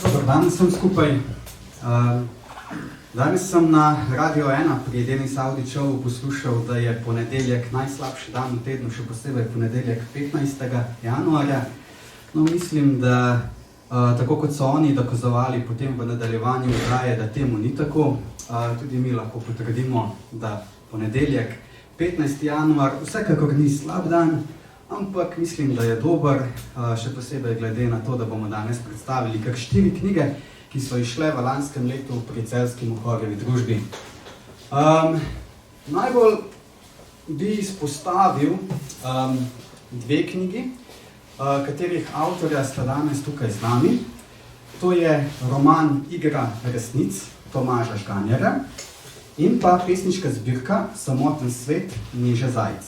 Dobar dan vsem skupaj. Danes sem na Radio 1 pri Denis Audić Showu poslušal, da je ponedeljek najslabši dan v tednu, še posebej ponedeljek 15. januarja. No, mislim, da tako kot so oni dokazovali potem v nadaljevanju oddaje, da temu ni tako. Tudi mi lahko potrdimo, da ponedeljek 15. januar vsekakor ni slab dan, ampak mislim, da je dober, še posebej glede na to, da bomo danes predstavili kar 4 knjige, ki so izšle v lanskem letu pri Celjski Mohorjevi družbi. Najbolj bi izpostavil 2 knjigi, katerih avtorja sta danes tukaj z nami. To je roman Igra resnic Tomaža Žganjarja in pa pesniška zbirka Samoten svet Neže Zajc.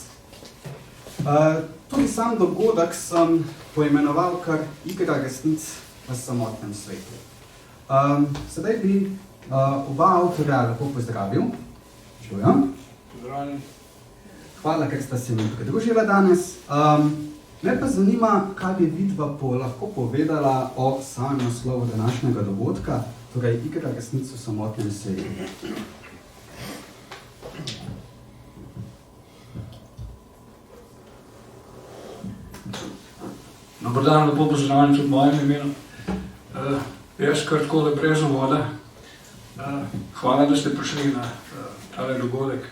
Tudi sam dogodek sem poimenoval kar Igra resnic v samotnem svetu. Sedaj bi oba avtorja lepo pozdravil. Čujem. Pozdravljeni. Hvala, ker sta se mi pridružila danes. Me pa zanima, kaj bi vidva lahko povedala o samem naslovu današnjega dogodka, torej Igra resnic v samotnem svetu. Dobar dan, lepo pozdravljeni tudi mojem imenu. Jaz kar takole brez uvoda. Hvala, da ste prišli na tale dogodek.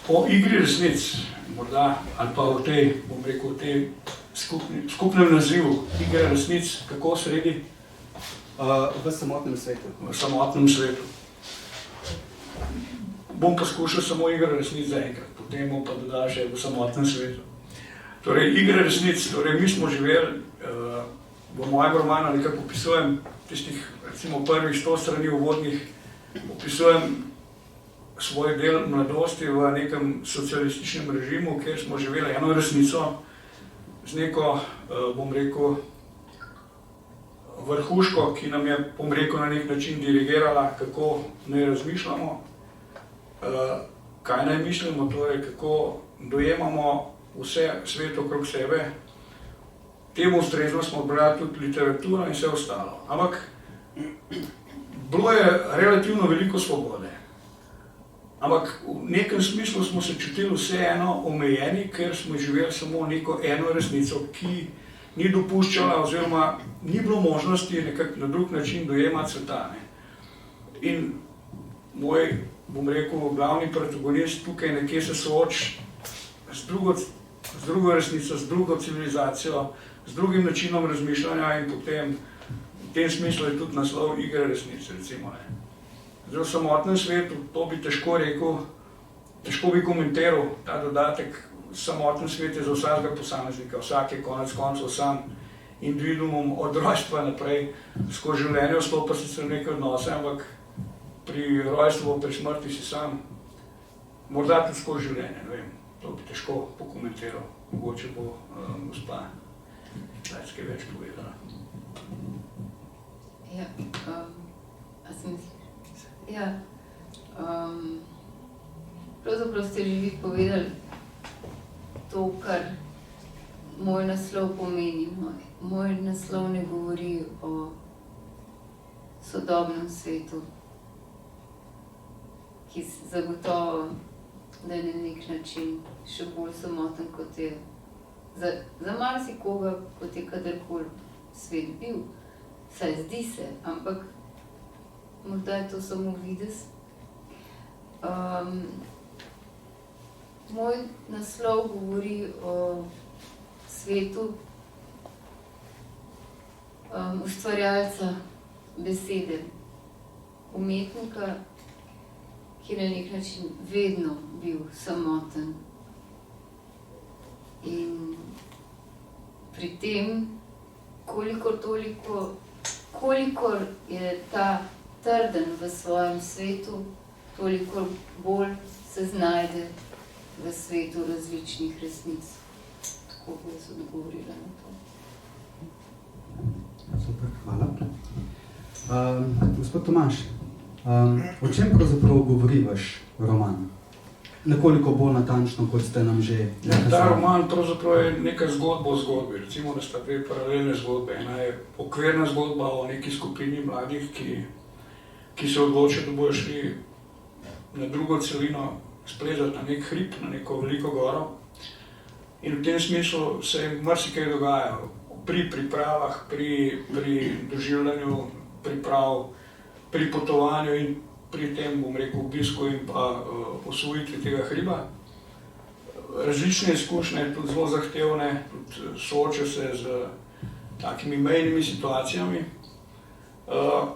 O igri resnic, morda, ali pa o tej, bom rekel, o tej skupnem nazivu Igre resnic, kako sredi? V samotnem svetu. V samotnem svetu. Bom poskušal samo Igra resnic zaenkrat, potem bom pa dodal še v samotnem svetu. Torej, Igra resnic, torej mi smo živeli, v mojem romanu nekako opisujem tistih, recimo prvih 100 strani uvodnih, opisujem svoj del mladosti v nekem socialističnem režimu, kjer smo živeli eno resnico z neko, bom rekel, vrhuško, ki nam je, bom rekel, na nek način dirigirala, kako naj razmišljamo, kaj naj mislimo, torej kako dojemamo vse svet okrog sebe. Temu ustrezno smo brali tudi literaturo in vse ostalo. Ampak bilo je relativno veliko svobode. Ampak v nekem smislu smo se čutili vseeno omejeni, ker smo živeli samo neko eno resnico, ki ni dopuščala oziroma ni bilo možnosti nekako na drug način dojemati sveta. In moj, bom rekel, glavni protagonist tukaj nekje se sooči z drugo resnico, z drugo civilizacijo, z drugim načinom razmišljanja in potem v tem smislu je tudi naslov Igre resnic, recimo. Zdaj v samotnem svetu, to bi težko rekel, težko bi komentiral ta dodatek. Samoten svet je za vsakega posameznika, vsak je konec koncev sam individuum od rojstva naprej, skozi življenje vstopa sicer neke odnose, ampak pri rojstvu, pri smrti si sam, morda tudi skozi življenje, ne vem, to bi težko pokomentiral, mogoče bo gospa Zajc kaj več povedala. Ja, a se misliš? Ja, pravzaprav ste že vi povedali to, kar moj naslov pomeni. Moj naslov ne govori o sodobnem svetu, ki zagotovo, da je na nek način še bolj samoten, kot je za marsikoga, kot je kadarkoli svet bil. Saj zdi se, ampak morda je to samo videz. Moj naslov govori o svetu ustvarjalca besede, umetnika, ki je na nek način vedno bil samoten. In pri tem, kolikor je ta trden v svojem svetu, toliko bolj se znajde v svetu različnih resnic. Tako bi jaz odgovorila na to. Super, hvala. Gospod Tomaž, o čem pravzaprav govori vaš roman? nekoliko bolj natančno, kot ste nam že nakazali. Ta roman pravzaprav je neka zgodba o zgodbi. Recimo, da sta dve paralelne zgodbe. Ena je okvirna zgodba o neki skupini mladih, ki se odločijo, da bojo šli na drugo celino splezati na nek hrib, na neko veliko goro. In v tem smislu se je marsikaj dogaja pri pripravah, pri doživljanju priprav, pri potovanju in pri tem, bom rekel, obisku in pa osvojitvi tega hriba. Različne izkušnje, tudi zelo zahtevne, tudi soočajo se z takimi mejnimi situacijami.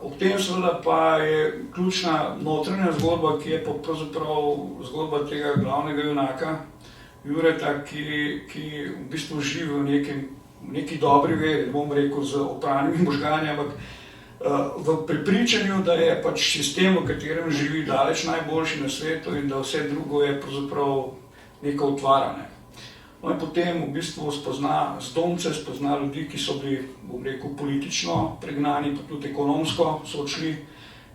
Ob tem seveda pa je ključna notranja zgodba, ki je pa pravzaprav zgodba tega glavnega junaka, Jureta, ki v bistvu živi v neki dobri veri, bom rekel, z opranimi možgani, ampak v prepričanju, da je pač sistem, v katerem živi, daleč najboljši na svetu in da vse drugo je pravzaprav neka utvara. No in potem v bistvu zdomce spozna ljudi, ki so bili, bom rekel, politično pregnani, pa tudi ekonomsko so odšli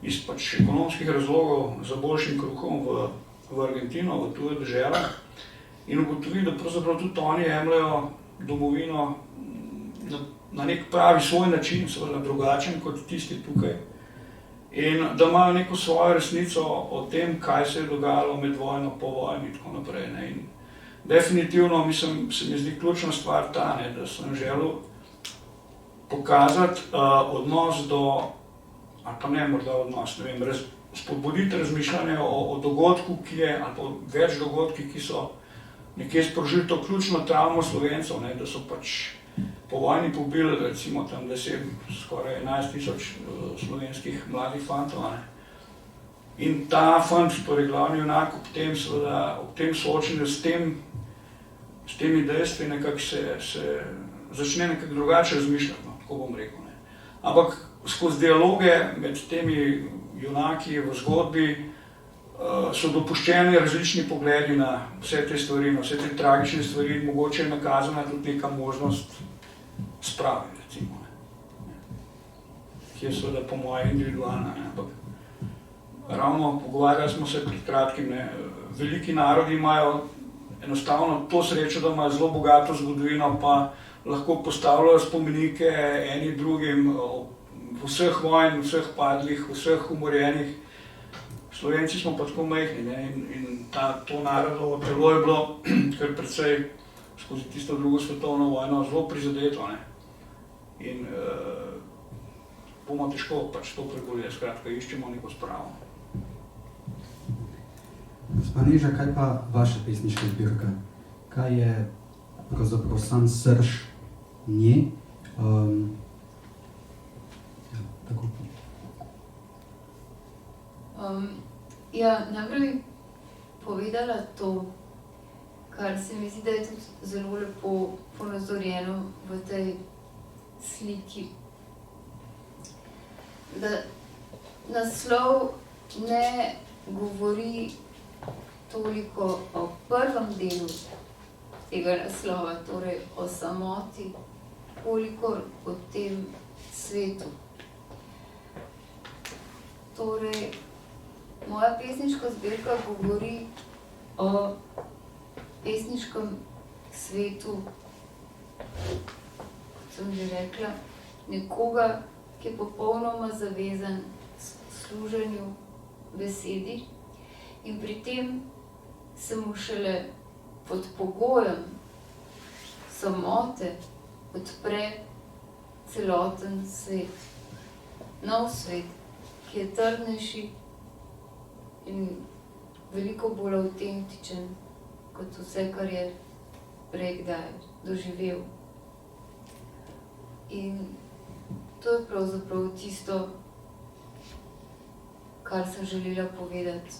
iz pač ekonomskih razlogov za boljšim kruhom v Argentino, v tuje deželo. In ugotovi, da pravzaprav tudi oni jemljajo domovino na nek pravi svoj način, seveda drugačen kot tisti tukaj. In da imajo neko svojo resnico o tem, kaj se je dogajalo med vojno, po vojni in tako naprej. In definitivno, mislim, se mi zdi ključna stvar ta, da sem želel pokazati odnos do, ali pa ne morda odnos, ne vem, spodbuditi razmišljanje o dogodku, ki je, ali pa več dogodki, ki so nekje sprožili to ključno travmo Slovencev, da so pač po vojni pobili recimo tam 10, skoraj 11,000 slovenskih mladih fantov. In ta fant, torej glavni junak, ob tem soočenju s temi dejstvi nekako se začne nekako drugače razmišljati, tako bom rekel. Ampak skozi dialoge med temi junaki v zgodbi so dopuščeni različni pogledi na vse te stvari, na vse te tragične stvari, mogoče je nakazana tudi neka možnost sprave, recimo, ki je seveda po moje individualna, ampak ravno pogovarjali smo se pred kratkim, veliki narodi imajo enostavno to srečo, da imajo zelo bogato zgodovino, pa lahko postavljajo spomenike eni drugim vseh vojn, vseh padlih, vseh umorjenih. Slovenci smo pa tako majhni in to narodovo telo je bilo kar precej skozi tisto drugo svetovno vojno zelo prizadeto. In bomo težko pač to preboleli, skratka, iščemo neko spravo. Gospa Neža, kaj pa vaša pesniška zbirka? Kaj je pravzaprav sam srž nje? Tako. Najprej bi povedala to, kar se mi zdi, da je tudi zelo lepo ponazorjeno v tej sliki. Da naslov ne govori toliko o prvem delu tega naslova, torej o samoti, kolikor o tem svetu. Torej, moja pesniška zbirka govori o pesniškem svetu, kot sem že rekla, nekoga, ki je popolnoma zavezan služenju besedi in pri tem se mu šele pod pogojem samote odpre celoten svet, nov svet, ki je trdnejši in veliko bolj avtentičen kot vse, kar je prej kdaj doživel. In to je pravzaprav tisto, kar sem želela povedati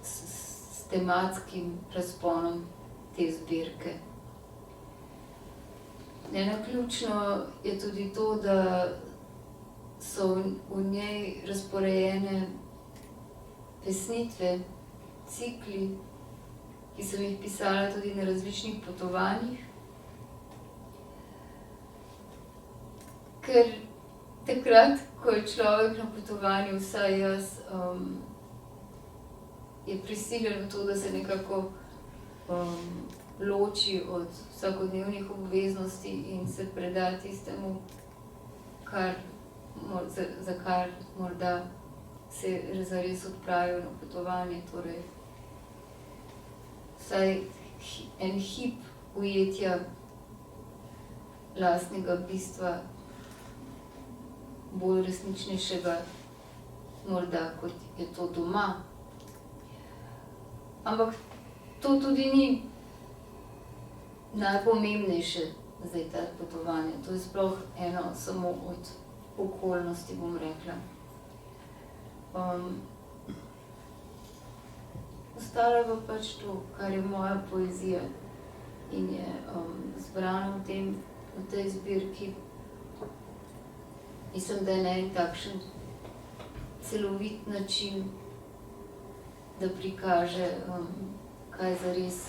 s tematskim razponom te zbirke. Naključno je tudi to, da so v njej razporejene pesnitve, cikli, ki sem jih pisala tudi na različnih potovanjih. Ker takrat, ko je človek na potovanju, vsaj jaz, je prisiljen v to, da se nekako loči od vsakodnevnih obveznosti in se preda tistemu, za kar morda se zares odpravijo na potovanje. Torej, vsaj en hip ujetja lastnega bistva, bolj resničnejšega morda, kot je to doma. Ampak to tudi ni najpomembnejše zdaj ta potovanje. To je sploh eno samo od okolnosti, bom rekla. Ostalo je pa pač to, kar je moja poezija in je zbrana v tej zbirki. Mislim, da je na en takšen celovit način, da prikaže, kaj zares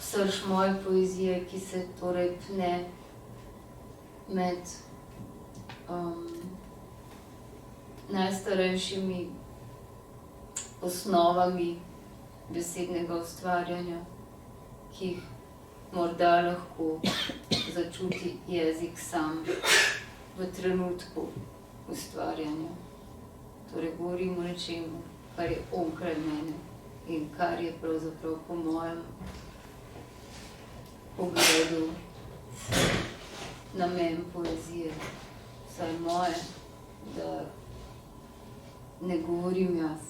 srž moje poezije, ki se torej pne med najstarejšimi osnovami besednega ustvarjanja, ki jih morda lahko začuti jezik sam v trenutku ustvarjanja. Torej govorim o nečemu, kar je onkraj mene in kar je pravzaprav po mojem pogledu namen poezije, vsaj moje, da ne govorim jaz.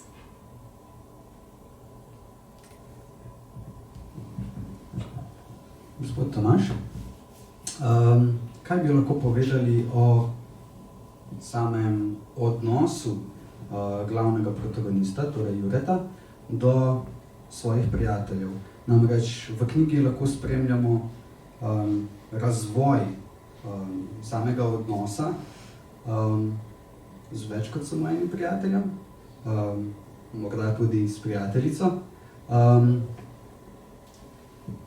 Gospod Tomaž, kaj bi lahko povedali o samem odnosu glavnega protagonista, torej Jureta, do svojih prijateljev? Namreč v knjigi lahko spremljamo razvoj samega odnosa z več kot samo enim prijateljem, morda tudi s prijateljico.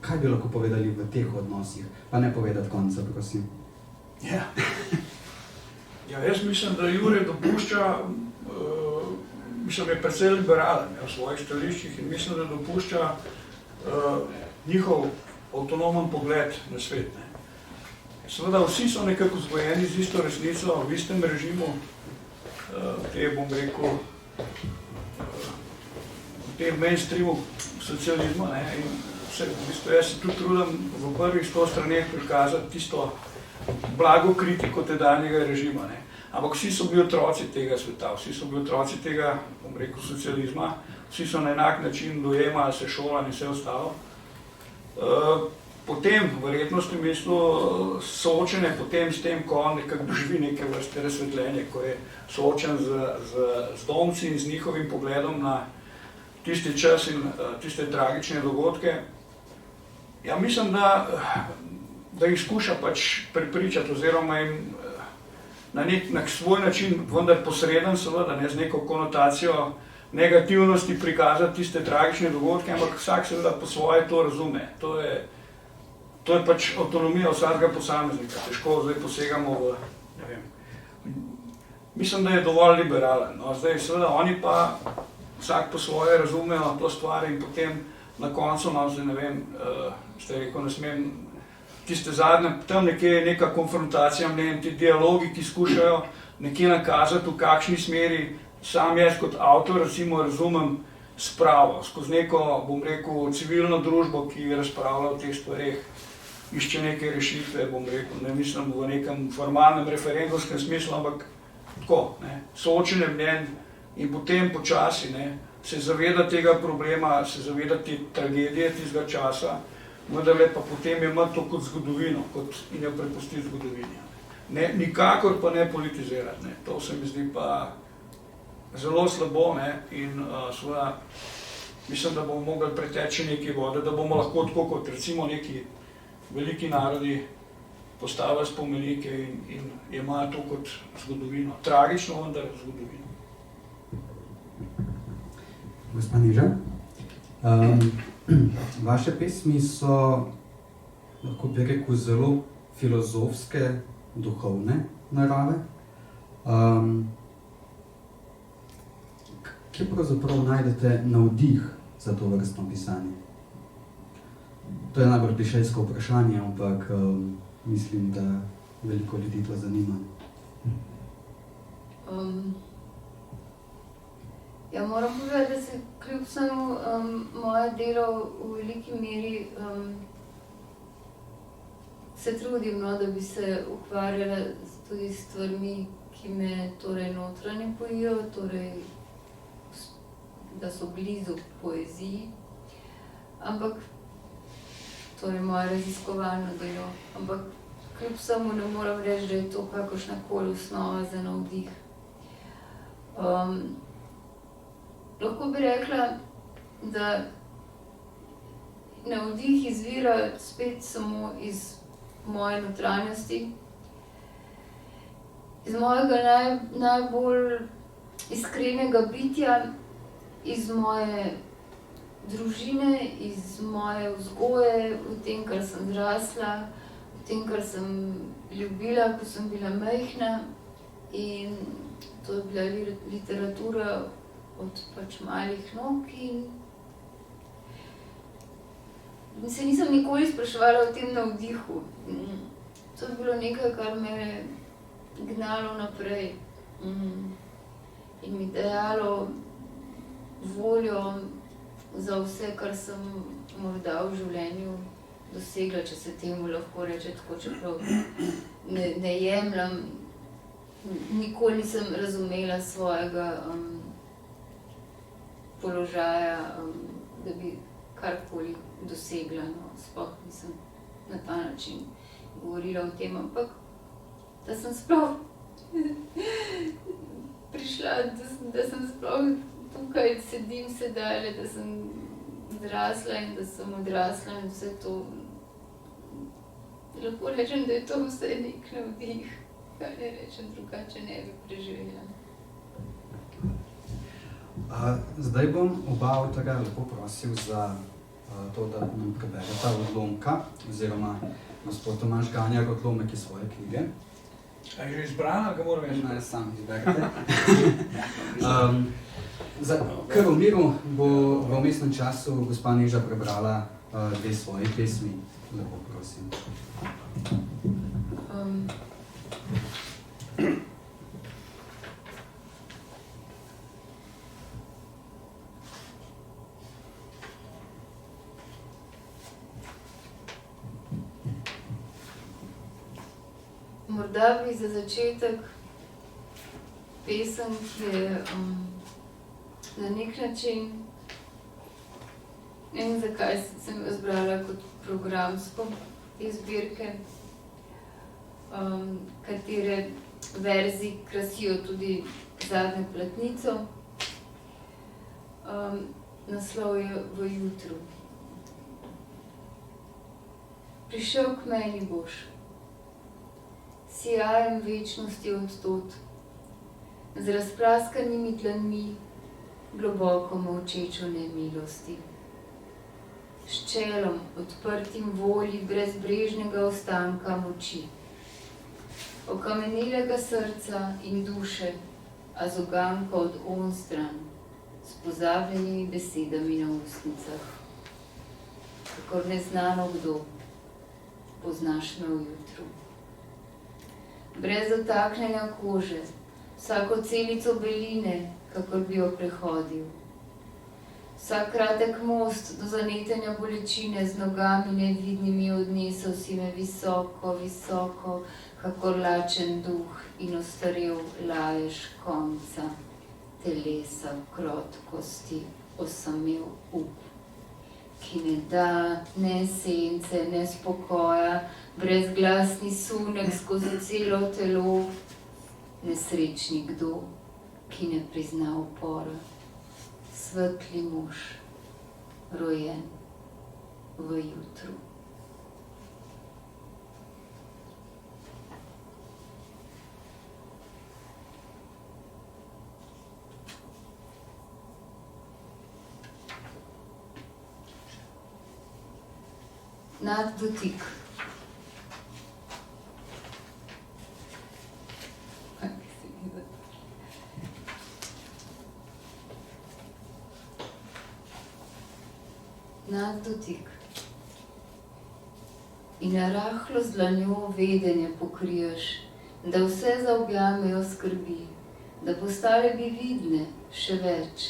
Kaj bi lahko povedali v teh odnosih? Pa ne povedati konca, prosim. Ja, jaz mislim, da Jure dopušča, mislim, je precej liberalen v svojih stališčih in mislim, da dopušča njihov avtonomen pogled na svet. Seveda vsi so nekako vzgojeni z isto resnico, v istem režimu, te, bom rekel, v tem mainstreamu socializma, ne, in v bistvu jaz se tudi trudim v prvih 100 straneh prikazati tisto blago kritiko tedanjega režima, ne. Ampak vsi so bili otroci tega sveta, vsi so bili otroci tega, bom rekel, socializma, vsi so na enak način dojemali se šola in vse ostalo. Potem, verjetno ste mislili, soočene potem s tem, ko on nekako doživi neke vrste razsvetljenje, ko je soočen z domci in z njihovim pogledom na tisti čas in tiste tragične dogodke. Ja, mislim, da jih skuša pač prepričati oziroma jim na svoj način, vendar posreden seveda, ne z neko konotacijo negativnosti prikazati tiste tragične dogodke, ampak vsak seveda po svoje to razume. To je pač avtonomija vsakega posameznika. Težko zdaj posegamo v, ne vem, mislim, da je dovolj liberalen. No, zdaj seveda oni pa vsak po svoje razumejo to stvar in potem na koncu, no, zdaj ne vem, ste rekel, ne smem, tiste zadnje, tam nekje je neka konfrontacija, ne vem, ti dialogi, ki skušajo nekje nakazati, v kakšni smeri sam jaz kot avtor, recimo, razumem spravo, skozi neko, bom rekel, civilno družbo, ki razpravlja o teh stvareh, išče neke rešitve, bom rekel, ne mislim v nekem formalnem referendumskem smislu, ampak tako, ne, soočenje mnenj in potem počasi, ne, se zaveda tega problema, se zaveda te tragedije tistega časa, vendarle pa potem je imeti to kot zgodovino, in jo prepustiti zgodovini. Ne, nikakor pa ne politizirati, ne, to se mi zdi pa zelo slabo, ne, in seveda mislim, da bomo mogli preteči nekaj vode, da bomo lahko tako kot recimo neki veliki narodi postavili spomenike in imajo to kot zgodovino. Tragično, vendar zgodovino. Gospa Neža, vaše pesmi so, lahko bi rekel, zelo filozofske, duhovne narave. kje pravzaprav najdete navdih za to vrstno pisanje? To je najbolj klišejsko vprašanje, ampak mislim, da veliko ljudi to zanima. Ja, moram povedati, da se kljub vsemu moje delo v veliki meri se trudim, no, da bi se ukvarjala tudi s stvarmi, ki me torej notranje pojijo, torej da so blizu poeziji, ampak torej moje raziskovalno delo, ampak kljub vsemu ne moram reči, da je to kakršnakoli osnova za navdih. Lahko bi rekla, da navdih izvira spet samo iz moje notranjosti, iz mojega najbolj iskrenega bitja, iz moje družine, iz moje vzgoje, v tem, kar sem zrasla, v tem, kar sem ljubila, ko sem bila majhna, in to je bila literatura od pač malih nog in se nisem nikoli spraševala o tem navdihu. To je bilo nekaj, kar me je gnalo naprej in mi dajalo voljo za vse, kar sem morda v življenju dosegla, če se temu lahko reče tako, čeprav ne jemljem. Nikoli nisem razumela svojega položaja, da bi karkoli dosegla, no, sploh nisem na ta način govorila o tem, ampak da sem sploh prišla, da sem sploh tukaj sedim sedaj, da sem zrasla in da sem odrasla in vse to. Lahko rečem, da je to vse nek navdih, kaj ne rečem, drugače ne bi preživela. Zdaj bom oba avtorja lepo prosil za to, da nam prebereta odlomka, oziroma gospod Tomaž Ganjar odlomek iz svoje knjige. A je že izbrana, ga moram jaz? Ne, sam izberete. Kar v miru bo v vmesnem času gospa Neža prebrala dve svoji pesmi. Lepo prosim. Morda bi za začetek pesem, ki je na nek način, ne vem zakaj sem jo zbrala kot programsko te zbirke, katere verzi krasijo tudi zadnjo platnico. Naslov je V jutru. Prišel k meni boš, sijajem večnosti od tod, z razpraskanimi dlanmi, globoko molčečo nemilosti. S čelom, odprtim volji, brezbrežnega ostanka moči. Okamenelega srca in duše, a z uganko od onstran, s pozabljenimi besedami na ustnicah. Kakor neznano kdo, poznaš me v jutru. Brez dotaknjenja kože, vsako celico beline, kakor bi jo prehodil. Vsak kratek most do zanetenja bolečine z nogami nevidnimi odnesel si me visoko, visoko, kakor lačen duh in ostarel laješ konca telesa krotkosti, osamel up, ki ne da ne sence, ne spokoja, brezglasni sunek skozi celo telo, nesrečni kdo, ki ne prizna upora, svetli mož, rojen v jutru. Nad dotik. nad dotik. In rahlo z dlanjo vedenje pokriješ, da vse zaobjamejo skrbi, da postale bi vidne še več.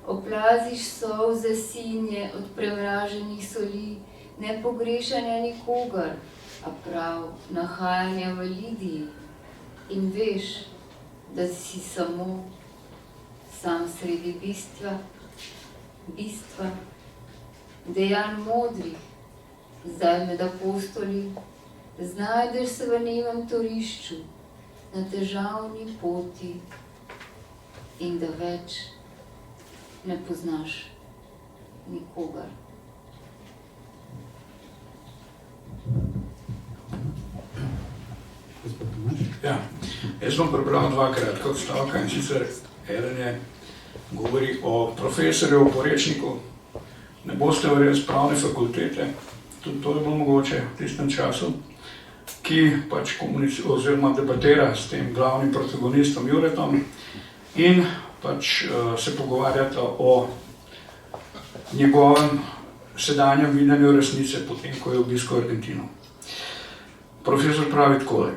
Oplaziš solze sinje od premraženih soli, ne pogrešanja nikogar, a prav nahajanja v Lidiji. In veš, da si samo sam sredi bistva, dejanj modrih, zdaj med apostoli, znajdeš se v nemem torišču, na težavni poti in da več ne poznaš nikogar. Ja, jaz bom prebral dva kratka odstavka, in sicer eden je govori o profesorju, oporečniku. Ne boste verjeli z pravne fakultete, tudi to je bilo mogoče v tistem času, ki pač oziroma debatira s tem glavnim protagonistom Juretom in pač se pogovarjata o njegovem sedanjem videnju resnice, potem ko je obiskal Argentino. Profesor pravi takole,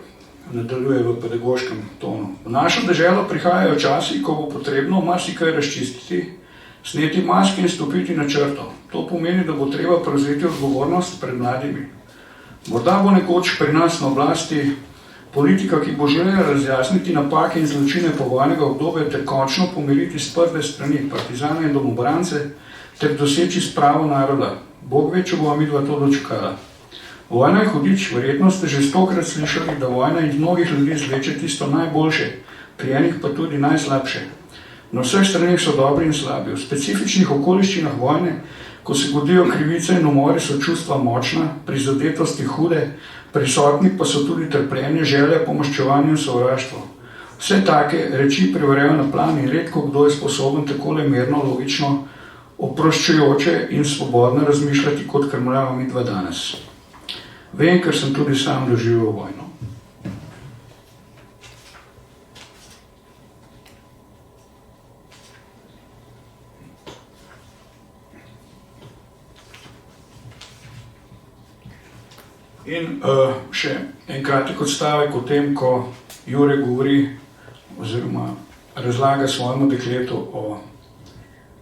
nadaljuje v pedagoškem tonu. V našo deželo prihajajo časi, ko bo potrebno marsikaj razčistiti, sneti maske in stopiti na črto. To pomeni, da bo treba prevzeti odgovornost pred mladimi. Morda bo nekoč pri nas na oblasti politika, ki bo želela razjasniti napake in zločine povojnega obdobja ter končno pomiriti s prve strani partizane in domobrance ter doseči spravo naroda. Bog ve, če bo midva to dočekala. Vojna je hudič, verjetno ste že 100-krat slišali, da vojna iz mnogih ljudi zveče tisto najboljše, pri enih pa tudi najslabše. Na vseh stranih so dobri in slabi. V specifičnih okoliščinah vojne, ko se godijo krivice in umori, so čustva močna, prizadetosti hude, prisotni pa so tudi trpljenje, želja po maščevanju in sovraštvo. Vse take reči prevrejo na plan in redko kdo je sposoben takole mirno, logično, oproščujoče in svobodno razmišljati, kot krmljava midva danes. Vem, ker sem tudi sam doživel vojno. In še en kratek odstavek o tem, ko Jure govori oziroma razlaga svojemu dekletu o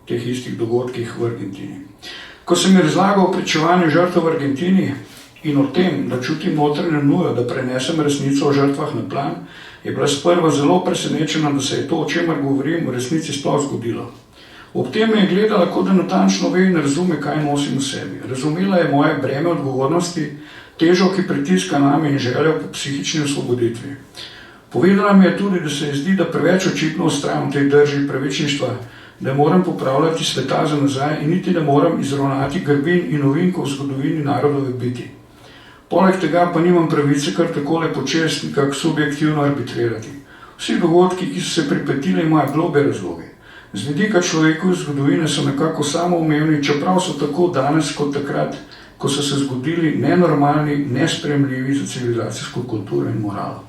teh istih dogodkih v Argentini. Ko sem mi razlagal o pričevanju žrtev v Argentini in o tem, da čutim notranjo nujo, da prenesem resnico o žrtvah na plan, je bila sprva zelo presenečena, da se je to, o čemer govorim, v resnici sploh zgodilo. Ob tem me je gledala, kot da natančno ve in razume, kaj nosim v sebi. Razumela je moje breme odgovornosti, težo, ki pritiska name in željo po psihični osvoboditvi. Povedala mi je tudi, da se je zdi, da preveč očitno ustrajam v tej drži pravičništva, da moram popravljati sveta za nazaj in niti da moram izravnati grbin in ovinkov v zgodovini narodove biti. Poleg tega pa nimam pravice kar takole počest nekako subjektivno arbitrirati. Vsi dogodki, ki so se pripetili, imajo globe razloge. Z vidika človekove zgodovine so nekako samoumevni, čeprav so tako danes kot takrat, ko so se zgodili nenormalni, nesprejemljivi za civilizacijsko kulturo in moralo.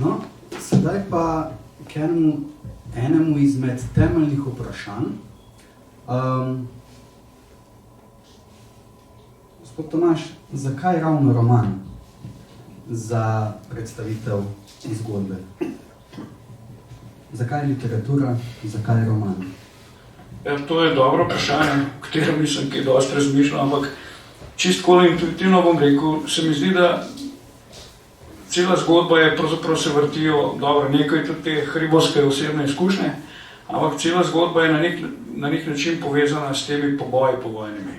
No, sedaj pa k enemu izmed temeljnih vprašanj. Gospod Tomaž, zakaj ravno roman za predstavitev zgodbe? Zakaj literatura, zakaj roman? Ja, to je dobro vprašanje, o katerem nisem kaj dosti razmišljal, ampak čistko intuitivno bom rekel, se mi zdi, da cela zgodba je, pravzaprav se vrtijo, dobro, nekaj tudi te hribovske osebne izkušnje, ampak cela zgodba je na nek način povezana s temi poboji povojnimi.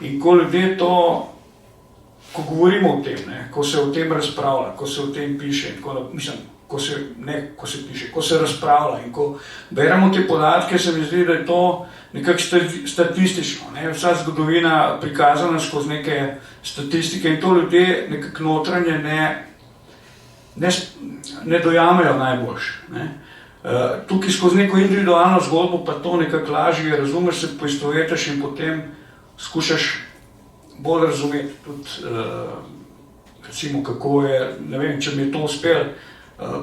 In ko ljudje to, ko govorimo o tem, ko se o tem razpravlja, ko se o tem piše, ko se razpravlja in ko beremo te podatke, se mi zdi, da je to nekako statistično. Vsa zgodovina prikazana skozi neke statistike in to ljudje nekako notranje ne dojamejo najboljš. Tukaj skozi neko individualno zgodbo pa to nekako lažje razumeš, se poistovetiš in potem skušaš bolj razumeti tudi, recimo, kako je, ne vem, če mi je to uspelo,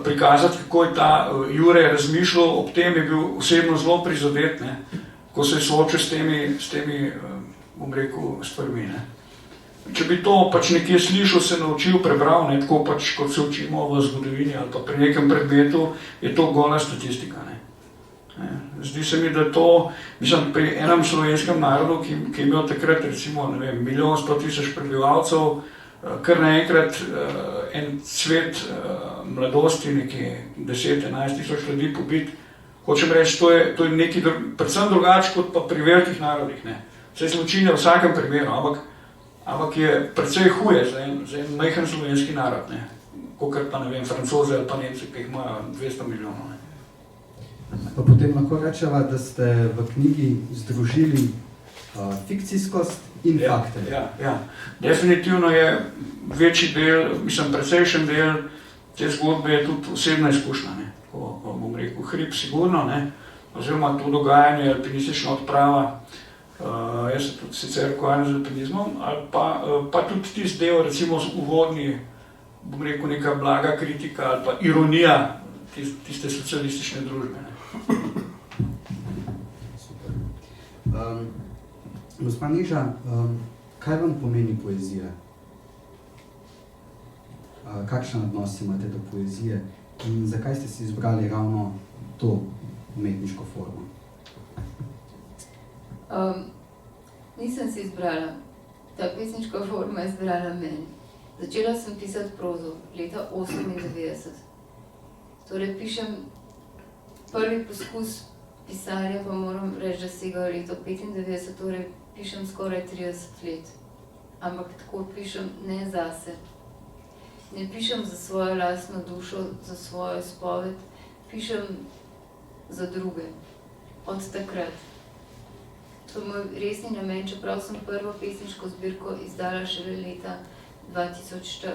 prikazati, kako je ta Jure razmišljal, ob tem je bil osebno zelo prizadet, ne, ko se je soočil s temi bom rekel, stvarmi. Ne. Če bi to pač nekje slišal, se naučil, prebral, ne, tako pač, kot se učimo v zgodovini ali pa pri nekem predmetu, je to gola statistika. Ne. Zdi se mi, da to, mislim, pri enem slovenskem narodu, ki je imel takrat recimo, ne vem, 1.100.000 prebivalcev, kar naenkrat en cvet mladosti, nekje 10-11 tisoč ljudi pobit, hočem reči, to je nekaj predvsem drugače kot pa pri velikih narodih. Ne. Vse zločine v vsakem primeru, ampak je precej huje za en majhen slovenski narod, ne. Kakor pa, ne vem, Francoze ali pa Nemci, ki jih imajo 200 milijonov. Ne. Pa potem lahko rečeva, da ste v knjigi združili fikcijskost in fakte. Ja. Definitivno je večji del, mislim, precejšen del te zgodbe je tudi osebna izkušnja, ne. Ko bom rekel, hrib sigurno, ne, oziroma to dogajanje, alpinistična odprava, jaz se tudi sicer ukvarjam z alpinizmom, ali pa tudi tisti del, recimo uvodni, bom rekel, neka blaga kritika ali pa ironija tiste socialistične družbe. Ne. Super. Gospa Neža, kaj vam pomeni poezija? Kakšen odnos imate do poezije in zakaj ste si izbrali ravno to umetniško formo? Nisem si izbrala. Ta pesniška forma je izbrala meni. Začela sem pisati prozo leta 1998. Torej pišem prvi poskus pisanja, pa moram reči, da sega leto 1995, torej pišem skoraj 30 let. Ampak tako pišem ne zase. Ne pišem za svojo lastno dušo, za svojo izpoved, pišem za druge. Od takrat. To je moj resni namen, čeprav sem prvo pesniško zbirko izdala šele leta 2014.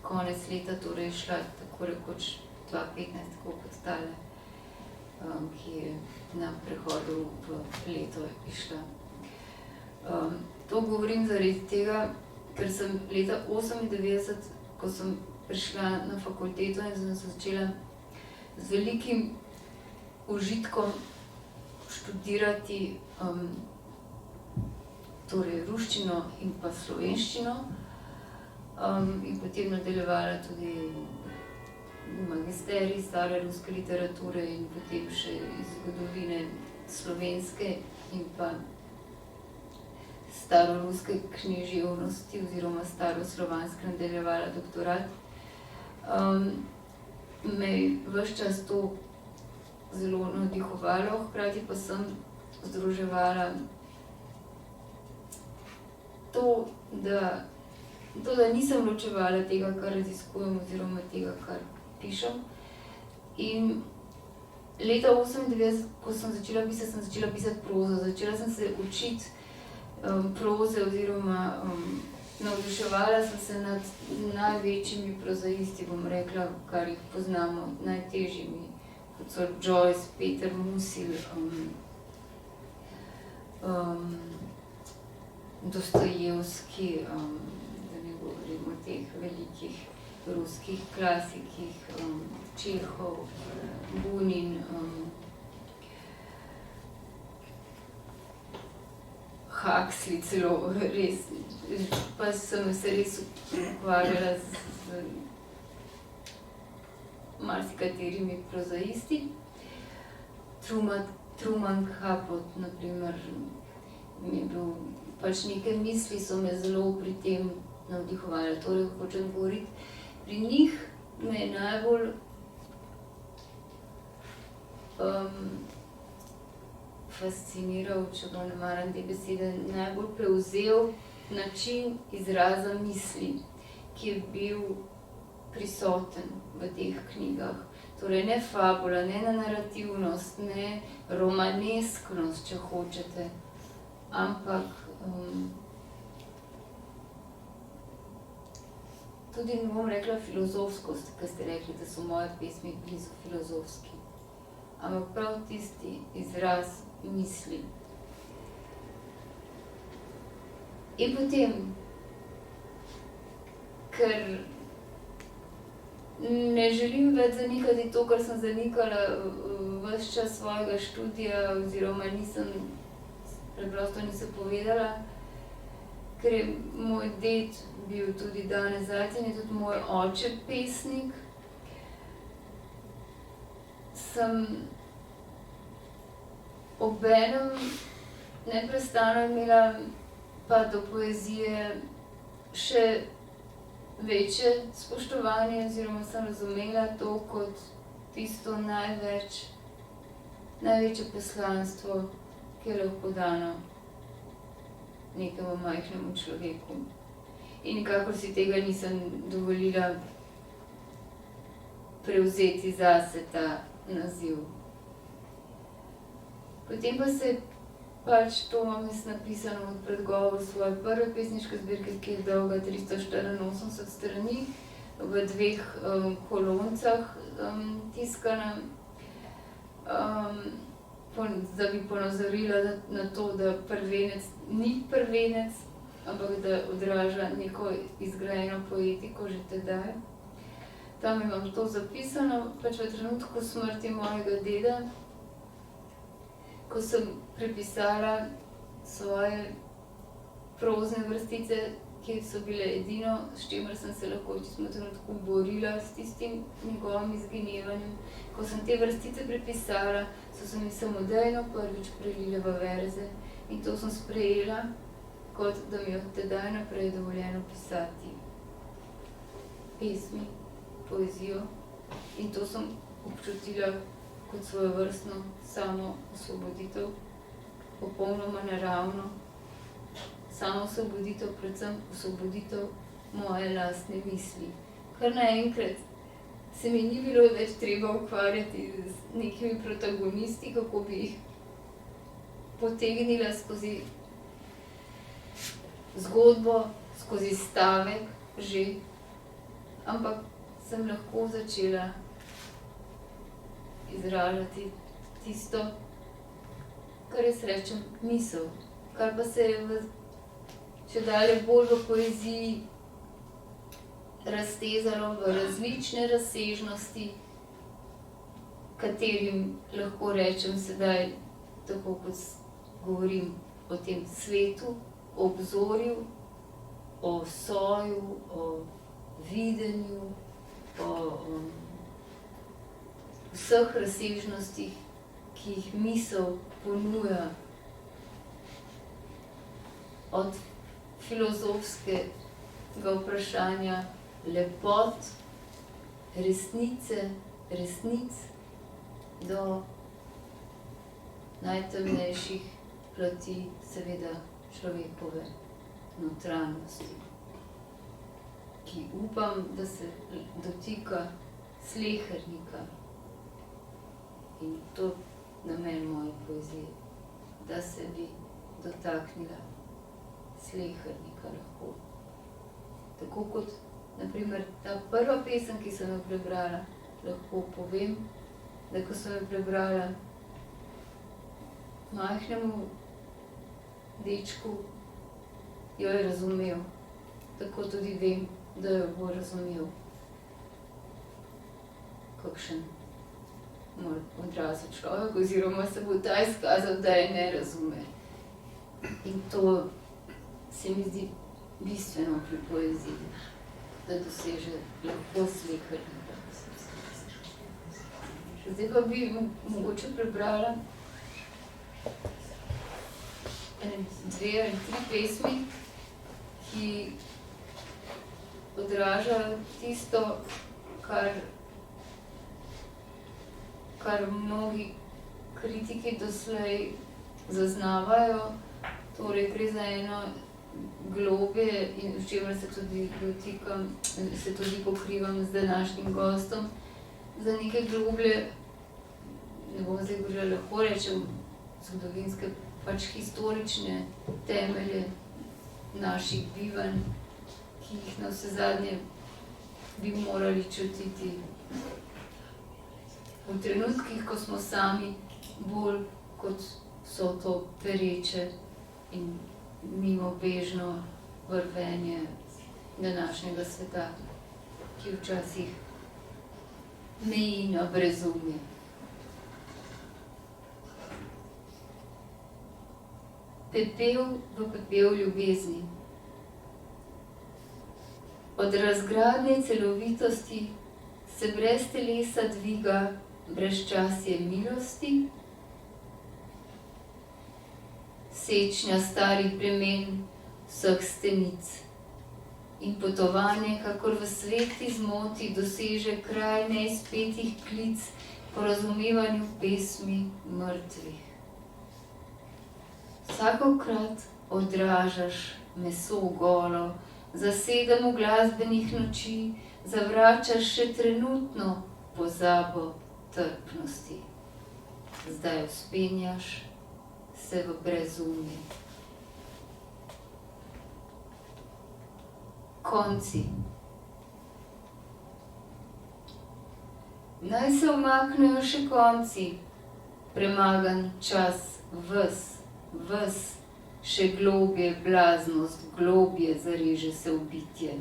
Konec leta torej šla tako rekoč 2015, tako kot tale, ki je na prehodu v leto išla. To govorim zaradi tega, ker sem leta 1998, ko sem prišla na fakulteto in sem začela z velikim užitkom študirati torej ruščino in pa slovenščino in potem nadaljevala tudi magisterij stare ruske literature in potem še iz zgodovine slovenske in pa staroruske književnosti oziroma staroslovanske nadaljevala doktorat. Me je ves čas to zelo navdihovalo, hkrati pa sem združevala to, da nisem ločevala tega, kar raziskujem oziroma tega, kar pišem. In leta 1998, ko sem začela pisati prozo, začela sem se učiti proze oziroma navduševala sem se nad največjimi prozaisti, bom rekla, kar jih poznamo, najtežjimi, kot so Joyce, Peter Musil, Dostojevski, da ne govorim o teh velikih ruskih klasikih, Čehov, Bunin, Huxley celo, res, pa sem se res ukvarjala z marsikaterimi prozaisti. Truman Capote, na primer, mi je bil, pač neke misli so me zelo pri tem navdihovale. Torej, hočem govoriti, pri njih me je najbolj fasciniral, če ga ne maram te besede, najbolj prevzel način izraza misli, ki je bil prisoten v teh knjigah. Torej, ne fabula, ne narativnost, ne romanesknost, če hočete, ampak tudi ne bom rekla filozofskost, ker ste rekli, da so moje pesmi blizu filozofski, ampak prav tisti izraz misli. In potem, ker ne želim več zanikati to, kar sem zanikala ves čas svojega študija, oziroma preprosto nisem povedala, ker je moj ded bil tudi danes zajec in je tudi moj oče pesnik. Sem obenem neprestano imela pa do poezije še večje spoštovanje, oziroma sem razumela to kot tisto največje poslanstvo, ki je lahko dano nekemu majhnemu človeku. In nikakor si tega nisem dovolila prevzeti zase ta naziv. Potem pa se pač to imam jaz napisano v predgovoru svoje prve pesniške zbirke, ki je dolga 384 strani, v 2 koloncah tiskana, da bi ponazorila na to, da prvenec ni prvenec, ampak da odraža neko izgrajeno poetiko že tedaj. Tam imam to zapisano, pač v trenutku smrti mojega deda, ko sem prepisala svoje prozne vrstice, ki so bile edino, s čimer sem se lahko v tistem trenutku borila s tistim njegovim izginevanjem. Ko sem te vrstice prepisala, so se mi samodejno prvič prelile v verze in to sem sprejela, kot da mi je od tedaj naprej dovoljeno pisati pesmi, poezijo, in to sem občutila kot svojevrstno samo osvoboditev, popolnoma naravno, samo osvoboditev, predvsem osvoboditev moje lastne misli. Kar naenkrat se mi ni bilo več treba ukvarjati z nekimi protagonisti, kako bi jih potegnila skozi zgodbo, skozi stavek že, ampak sem lahko začela izražati tisto, kar jaz rečem misel, kar pa se je še dalje bolj v poeziji raztezalo v različne razsežnosti, katerim lahko rečem sedaj, tako kot govorim o tem svetu, o obzorju, o soju, o videnju, o vseh razsežnostih, ki jih misel ponuja, od filozofskega vprašanja lepot, resnic, do najtemnejših plati, seveda človekove notranjosti, ki upam, da se dotika slehernika. In to namen moje poezije, da se bi dotaknila slehernika lahko. Tako kot, na primer, ta prva pesem, ki sem jo prebrala, lahko povem, da ko sem jo prebrala majhnemu dečku, jo je razumel. Tako tudi vem, da jo bo razumel kakšen odrasel človek, oziroma se bo ta izkazal, da je ne razume. In to se mi zdi bistveno pri poeziji, da doseže lahko slehernika. Zdaj pa bi mogoče prebrala 2 ali 3 pesmi, ki odražajo tisto, kar mnogi kritiki doslej zaznavajo, torej gre za eno globje, in v čemer se tudi dotikam, se tudi pokrivam z današnjim gostom, za neke globlje, ne bom zdaj govorila, lahko rečem, zgodovinske, pač historične temelje naših bivanj, ki jih navsezadnje bi morali čutiti v trenutkih, ko smo sami, bolj kot so to pereče in mimobežno vrvenje današnjega sveta, ki včasih meji na brezumje. Pepel v pepel ljubezni. Od razgradne celovitosti se brez telesa dviga brezčasje milosti, sečnja starih bremen vseh stenic in potovanje, kakor v sveti zmoti, doseže kraj neizpetih klic po razumevanju pesmi mrtvih. Vsakokrat odražaš meso golo, zasedem v glasbenih noči, zavračaš še trenutno pozabo trpnosti. Zdaj vzpenjaš se v brezumje. Konci. Naj se umaknejo še konci, premagan čas ves, še globje blaznost, globje zareže se v bitje.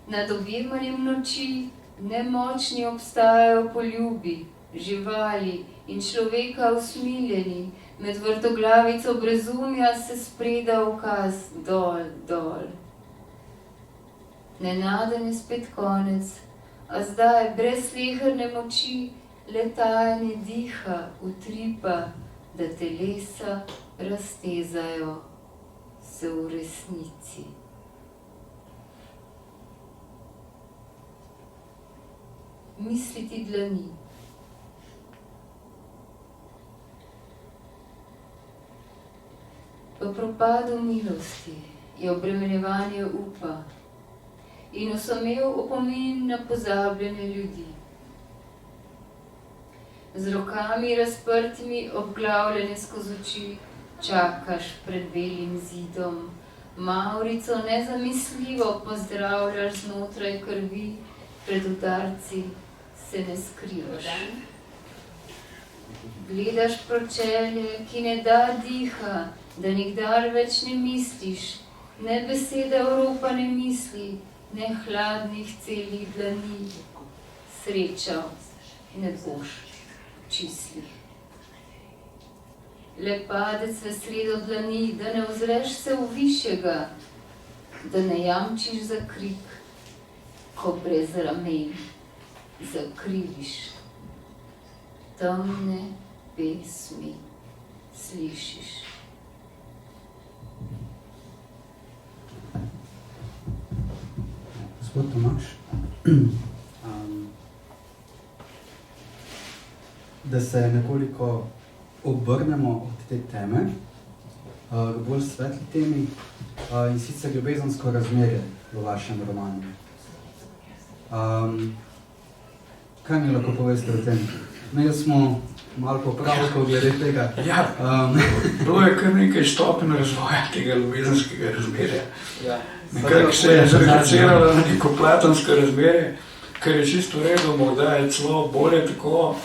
Nad objemanjem noči nemočni obstajajo poljubi, živali in človeka usmiljeni, med vrtoglavico brezumja se spreda ukaz dol, dol. Nenaden je spet konec, a zdaj brez sleherne moči letajanje diha, utripa, da telesa raztezajo se v resnici. Misliti dlani. V propadu milosti je obremenjevanje upa in osamel opomin na pozabljene ljudi. Z rokami razprtimi, obglavljene skozi oči, čakaš pred belim zidom, Mavrico nezamisljivo pozdravljaš znotraj krvi, pred udarci se ne skrivaš. Gledaš pročelje, ki ne da diha, da nikdar več ne misliš, ne besede oropane misli, ne hladnih celih dlani. Sreča ne boš čislih. Le padec v sredo dlani, da ne ozreš se v višjega, da ne jamčiš za krik, ko brez ramen zakriviš. Temne pesmi slišiš. Gospod Tomaž, da se nekoliko obrnemo od te teme k bolj svetli temi, in sicer ljubezensko razmerje v vašem romanu. Kaj mi lahko poveste o tem? Imeli smo malo popravkov glede tega. Ja, bilo je kar nekaj stopenj razvoja tega ljubezenskega razmerja. Nekako se je zreduciralo na neko platonsko razmerje, kar je čisto v redu, morda je celo bolje tako,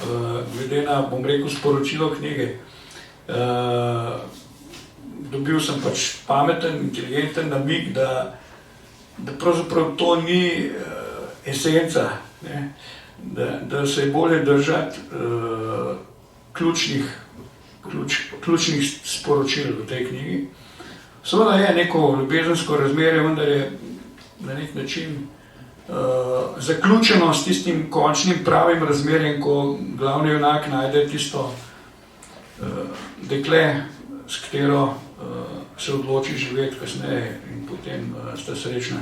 glede na, bom rekel, sporočilo knjige. Dobil sem pač pameten, inteligenten namig, da pravzaprav to ni esenca, ne? Da se je bolje držati ključnih sporočil v tej knjigi. Seveda je neko ljubezensko razmerje, vendar je na nek način zaključeno s tistim končnim pravim razmerjem, ko glavni junak najde tisto dekle, s katero se odloči živeti kasneje in potem sta srečna.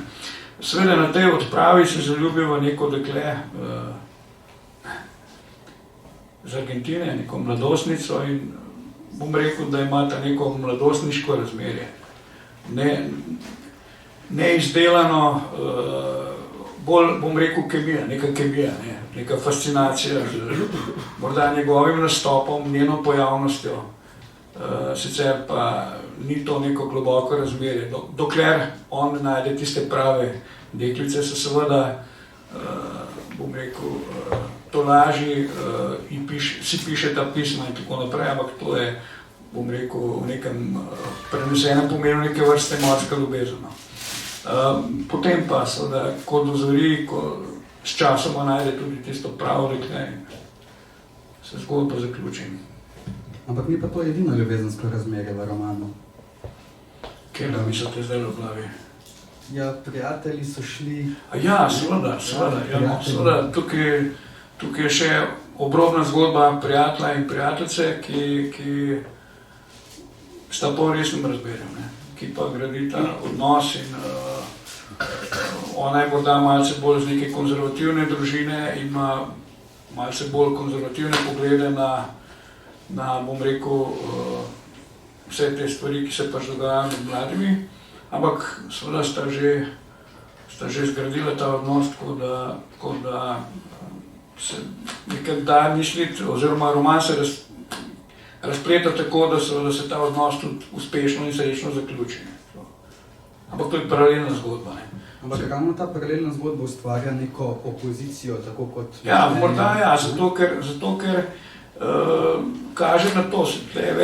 Seveda na tej odpravi se zaljubi v neko dekle z Argentine, neko mladostnico, in bom rekel, da imata neko mladostniško razmerje. Neizdelano, bolj, bom rekel, kemija, neka fascinacija z morda njegovim nastopom, njeno pojavnostjo, sicer pa ni to neko globoko razmerje. Dokler on najde tiste prave deklice, se seveda, bom rekel, tolaži in si piše ta pisma in tako naprej, ampak to je, bom rekel, v nekem prenesenem pomenu neke vrste morska ljubezen. Potem pa seveda, ko dozori, ko s časoma najde tudi tisto pravo dekle in se zgodba zaključi. Ampak ni pa to edino ljubezensko razmerje v romanu. Kje ga mislite zdaj v glavi? Ja, prijatelji so šli... Ja, seveda. Tukaj je še obrobna zgodba prijatelja in prijateljice, ki sta po resnem razmerju, ki pa gradita odnos in ona je morda malce bolj z neke konzervativne družine in ima malce bolj konzervativne poglede na bom rekel, vse te stvari, ki se pač dogajajo med mladimi, ampak seveda sta že zgradila ta odnos, tako da se nekaj da misliti, oziroma roman se razpleta tako, da se ta odnos tudi uspešno in srečno zaključi. Ampak to je paralelna zgodba. Ampak ravno ta paralelna zgodba ustvarja neko opozicijo, tako kot... Ja, morda ja, zato ker kaže na to, da je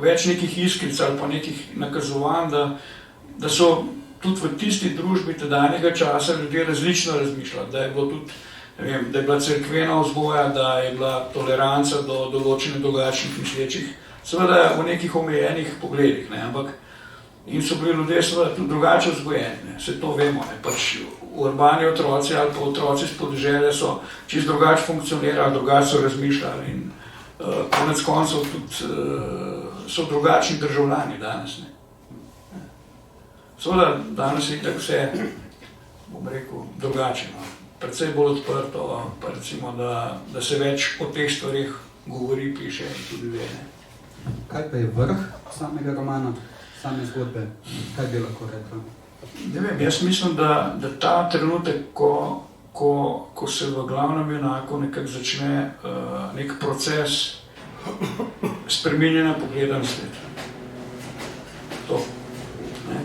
več nekih iskric ali pa nekih nakazovanj, da so tudi v tisti družbi tedanjega časa ljudje različno razmišljali, da je bilo tudi, ne vem, da je bila cerkvena vzgoja, da je bila toleranca do določenih drugačnih mislečih, seveda v nekih omejenih pogledih, ampak in so bili ljudje seveda tudi drugače vzgojeni, vse to vemo, pač urbani otroci ali pa otroci s podeželja so čisto drugače funkcionirali, drugače so razmišljali in konec koncev tudi so drugačni državljani danes. Seveda danes je tako vse, bom rekel, drugače, predvsej bolj odprto, pa recimo, da se več o teh stvarih govori, piše in tudi ve. Kaj pa je vrh samega romana? Same zgodbe, kaj bi lahko rekel? Ne vem, jaz mislim, da ta trenutek, ko se v glavnem junako nekako začne nek proces spreminjanja pogleda na svet. To.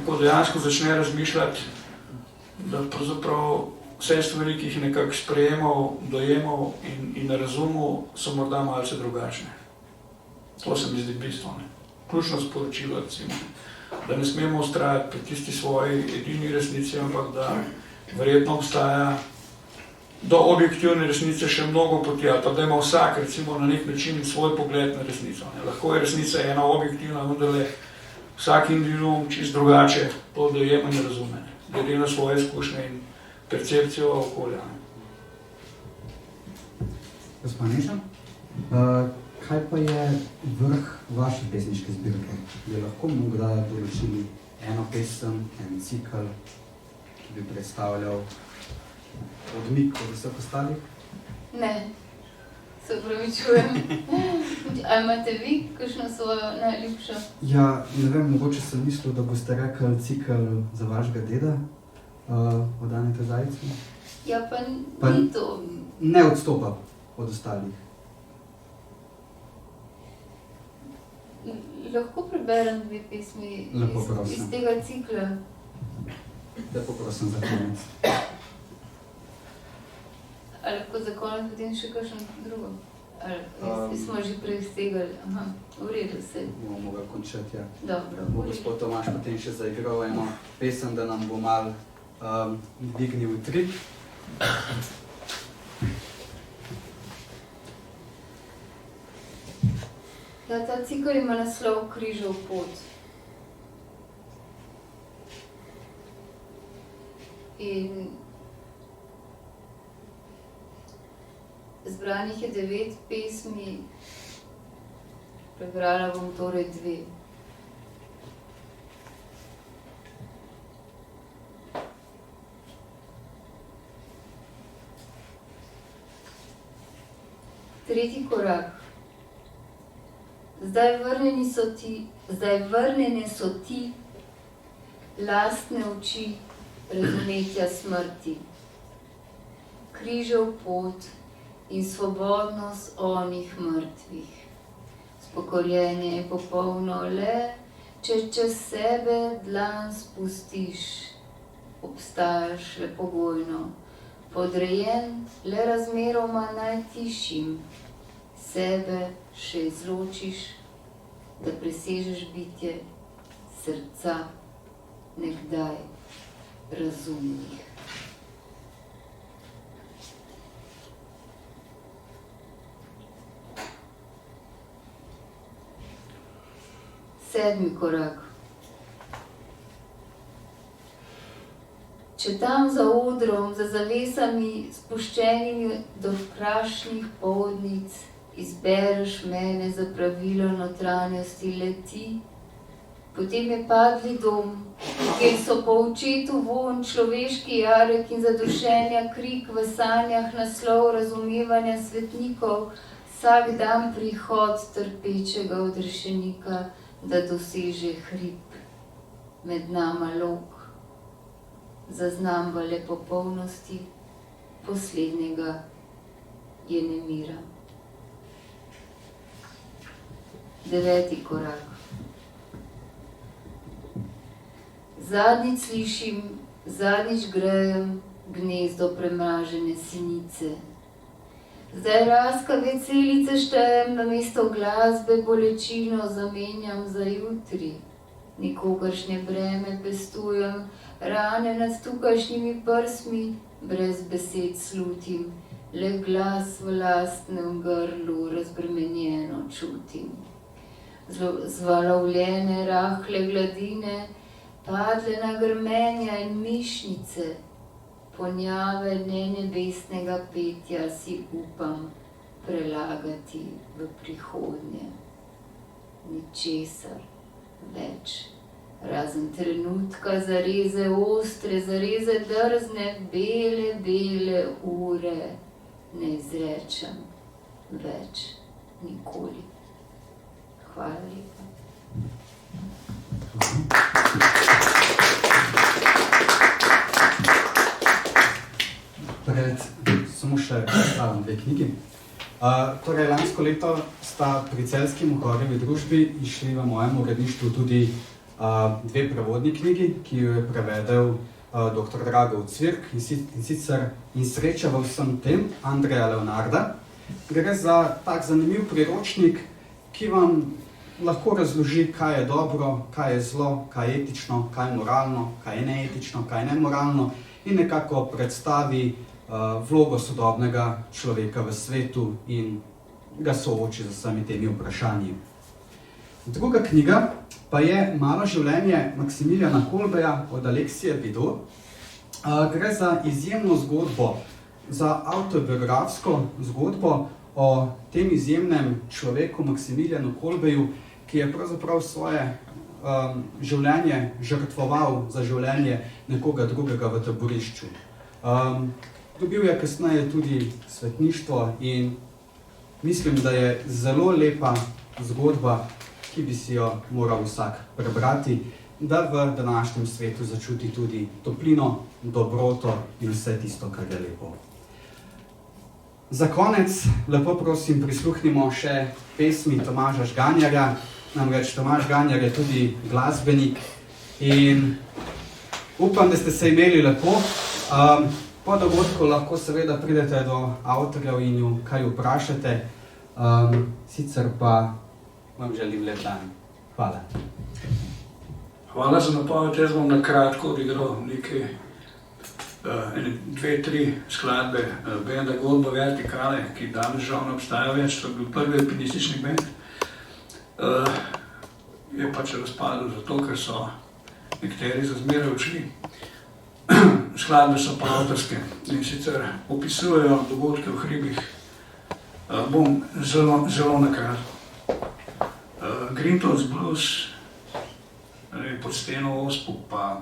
Ko dejansko začne razmišljati, da pravzaprav vse stvari, ki jih je nekako sprejemal, dojemal in razumel, so morda malce drugačne. To se mi zdi bistvo. Ključno sporočilo, recimo, da ne smemo ustrajati pri tisti svoji edini resnici, ampak da verjetno obstaja do objektivne resnice še mnogo poti, ali pa da ima vsak recimo na nek način svoj pogled na resnico. Lahko je resnica ena objektivna, vendar je vsak individuum čisto drugače to dojema in razume, glede na svoje izkušnje in percepcijo okolja. Gospa Neža, kaj pa je vrh vaše pesniške zbirke? Bi lahko morda določili eno pesem, en cikl, ki bi predstavljal odmik od vseh ostalih? Ne, se opravičujem. A imate vi kakšno svojo najljubšo? Ja, ne vem, mogoče sem mislil, da boste rekli cikl za vašega deda, od Anete Zajca. Ja, pa ni to. Ne odstopa od ostalih. Lahko preberem dve pesmi iz tega cikla. Lepo prosim za konec. Ali lahko za konec potem še kakšno drugo? Ali smo že prej stegali? Aha, v redu se. Bomo mogli končati, ja. Dobro. Bo gospod Tomaž potem še zaigral eno pesem, da nam bo malo dvignil utrip. Ja, ta cikl ima naslov Križev pot. In zbranih je 9 pesmi, prebrala bom torej 2. Tretji korak. Zdaj vrnjene so ti lastne oči razumetja smrti, križev pot in svobodnost onih mrtvih. Spokorjenje je popolno le, če čez sebe dlan spustiš, obstajaš le pogojno, podrejen le razmeroma najtišjim, sebe še izločiš, da presežeš bitje srca nekdaj razumnih. 7. korak. Če tam za odrom, za zavesami, spuščenimi do krašnih podnic, izbereš mene za pravilo notranjosti leti, potem je padli dom, kjer so po očetu vonj, človeški jarek in zadušenja krik v sanjah, naslov razumevanja svetnikov, vsak dan prihod trpečega odrešenika, da doseže hrib med nama lok. Zaznam v lepopolnosti poslednjega je nemira. 9. korak. Zadnjič slišim, zadnjič grejem gnezdo premražene sinice. Zdaj raskave celice štejem, namesto glasbe bolečino zamenjam za jutri. Nikogaršnje breme pestujem, rane nad tukajšnjimi prsmi, brez besed slutim, le glas v lastnem grlu razbremenjeno čutim. Zvalovljene rahle gladine, padle na grmenja in mišnice, ponjave nenebesnega petja si upam prelagati v prihodnje. Ničesar več, razen trenutka zareze ostre, zareze drzne, bele, bele ure, ne izrečem več nikoli. Hvala lepa. Samo še predstavim 2 knjigi. Torej, lansko leto sta pri Celjski Mohorjevi družbi išli v mojem uredništvu tudi 2 prevodni knjigi, ki jo je prevedel dr. Drago Cvirk, in sicer In sreča v vsem tem, Andreja Leonarda. Gre za tak zanimiv priročnik, ki vam lahko razloži, kaj je dobro, kaj je zlo, kaj je etično, kaj je moralno, kaj je neetično, kaj je nemoralno in nekako predstavi vlogo sodobnega človeka v svetu in ga sooči z vsemi temi vprašanji. Druga knjiga pa je Malo življenje Maksimiljana Kolbeja od Aleksije Bido. Gre za izjemno zgodbo, za avtobiografsko zgodbo o tem izjemnem človeku Maksimiljanu Kolbeju, ki je pravzaprav svoje življenje žrtvoval za življenje nekoga drugega v taborišču. Dobil je kasneje tudi svetništvo in mislim, da je zelo lepa zgodba, ki bi si jo moral vsak prebrati, da v današnjem svetu začuti tudi toplino, dobroto in vse tisto, kar je lepo. Za konec lepo prosim prisluhnimo še pesmi Tomaža Žganjarja. Namreč Tomaž Žganjar je tudi glasbenik in upam, da ste se imeli lepo. Po dogodku lahko seveda pridete do avtorjev in ju kaj vprašate, sicer pa vam želim lep dan. Hvala. Hvala za napoved. Jaz bom na kratko odigral nekaj, 2-3 skladbe benda Godba Vertikale, ki danes žal ne obstaja več, to je bil prvi alpinistični bend. Je pač razpadel zato, ker so nekateri za zmeraj odšli. Skladbe so pa avtorske in sicer opisujejo dogodke v hribih. Bom zelo na kratko. Grintons blues, pod steno ospuk pa